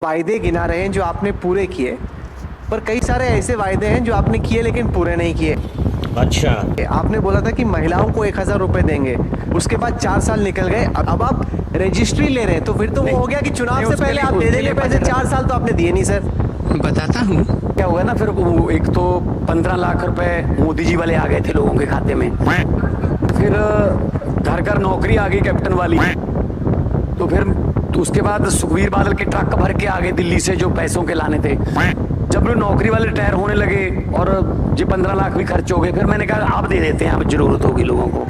वायदे गिना रहे हैं जो आपने पूरे किए, पर कई सारे ऐसे वायदे हैं जो आपने किए लेकिन पूरे नहीं किए। अच्छा, आपने बोला था कि महिलाओं को 1,000 रुपए देंगे, उसके बाद 4 साल निकल गए, अब आप रजिस्ट्री ले रहे हैं, तो फिर तो वो हो गया कि चुनाव से पहले आप दे देंगे पैसे। 4 साल तो आपने दिए नहीं सर। बताता हूँ क्या हुआ ना, फिर वो एक तो 15 लाख रुपए मोदी जी वाले आ गए थे लोगों के खाते में, फिर घर घर नौकरी आ गई कैप्टन वाली, तो फिर उसके बाद सुखबीर बादल के ट्रक भर के आ गए दिल्ली से जो पैसों के लाने थे। जब लोग नौकरी वाले रिटायर होने लगे और जो 15 लाख भी खर्च हो गए, फिर मैंने कहा आप दे देते हैं, अब जरूरत होगी लोगों को,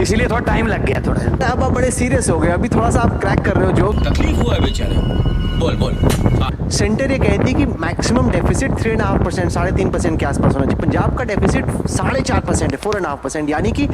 इसीलिए थोड़ा टाइम लग गया थोड़ा। अब आप बड़े सीरियस हो गए, अभी थोड़ा सा आप क्रैक कर रहे हो जो तकलीफ हुआ है बेचारे। बोल बोल। सेंटर ये कहती है कि मैक्सिमम डेफिसिट 3.5%, 3.5% के आसपास होना चाहिए। पंजाब का डेफिसिट 4.5% है, 4.5%, यानी कि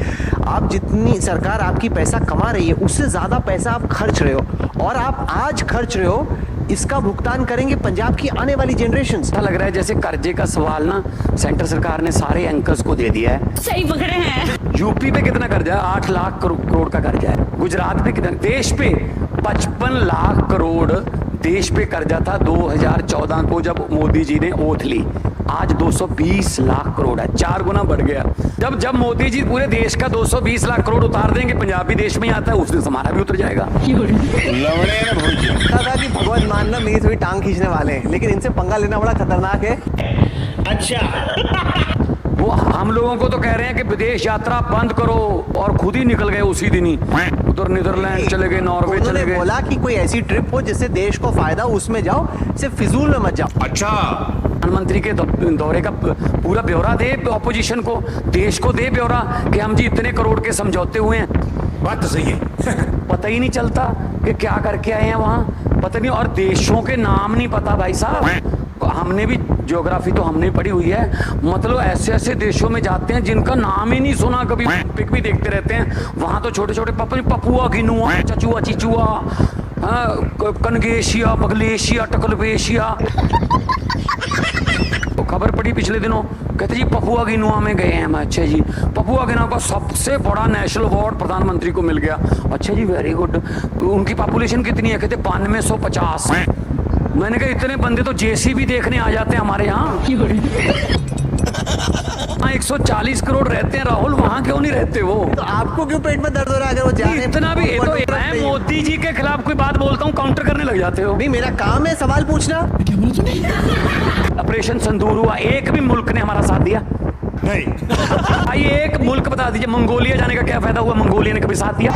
आप जितनी सरकार आपकी पैसा कमा रही है उससे ज्यादा पैसा आप खर्च रहे हो, और आप आज खर्च रहे हो, इसका भुगतान करेंगे पंजाब की आने वाली जनरेशन। ऐसा लग रहा है जैसे कर्जे का सवाल ना सेंटर सरकार ने सारे एंकर्स को दे दिया है। सही पकड़े हैं। यूपी पे कितना कर्जा है? 8 लाख करोड़ का कर्जा है। गुजरात पे कितना? देश पे 55 लाख करोड़ देश पे कर्जा था 2014 को जब मोदी जी ने ओथ ली। आज 220 लाख करोड़ है, 4 गुना बढ़ गया। जब मोदी जी पूरे देश का 220 लाख करोड़ उतार देंगे, पंजाबी देश में ही आता है, उस दिन हमारा भी उतर जाएगा। था कि भगवान मानना मेरी थोड़ी टांग खींचने वाले हैं, लेकिन इनसे पंगा लेना बड़ा खतरनाक है। अच्छा, वो हम लोगों को तो कह रहे हैं कि विदेश यात्रा बंद करो, और खुद ही निकल गए उसी दिन ही, उधर नीदरलैंड चले गए, नॉर्वे चले गए। बोला कि कोई ऐसी ट्रिप हो जिससे देश को फायदा, उसमें जाओ, सिर्फ फिजूल में मत जाओ। अच्छा, प्रधानमंत्री के दौरे का पूरा ब्यौरा दे ऑपोजिशन को, देश को दे ब्यौरा कि हम जी इतने करोड़ के समझौते हुए हैं। बात तो सही है। पता ही नहीं चलता कि क्या करके आए हैं वहां, पता नहीं, और देशों के नाम नहीं पता भाई साहब। हमने भी ज्योग्राफी तो हमने पढ़ी हुई है, मतलब ऐसे ऐसे देशों में जाते हैं जिनका नाम ही नहीं सुना कभी, पिक भी देखते रहते हैं। वहां तो छोटे छोटे पपुआ गिनुआ, चचुआ चिचुआ, कनगेशिया, बगलेशिया, टकलवेशिया। तो खबर पड़ी पिछले दिनों, कहते जी पपुआ गिनुआ में गए हैं हम। अच्छा जी, पपुआ गिनुआ का सबसे बड़ा नेशनल अवार्ड प्रधानमंत्री को मिल गया। अच्छा जी, वेरी गुड। उनकी पॉपुलेशन कितनी है? कहते 9250। मैंने कहा इतने बंदे तो जेसीबी देखने आ जाते हैं हमारे यहाँ। 140 करोड़ रहते हैं राहुल, वहाँ क्यों नहीं रहते वो? तो आपको क्यों पेट में दर्द हो रहा है अगर वो जा रहे हैं? इतना भी तो मैं मोदी जी के खिलाफ कोई बात बोलता हूँ, काउंटर करने लग जाते हो। नहीं, मेरा काम है सवाल पूछना। ऑपरेशन सिंदूर हुआ, एक भी मुल्क ने हमारा साथ दिया नहीं। आइए एक मुल्क बता दीजिए, मंगोलिया जाने का क्या फायदा हुआ? मंगोलिया ने कभी साथ दिया?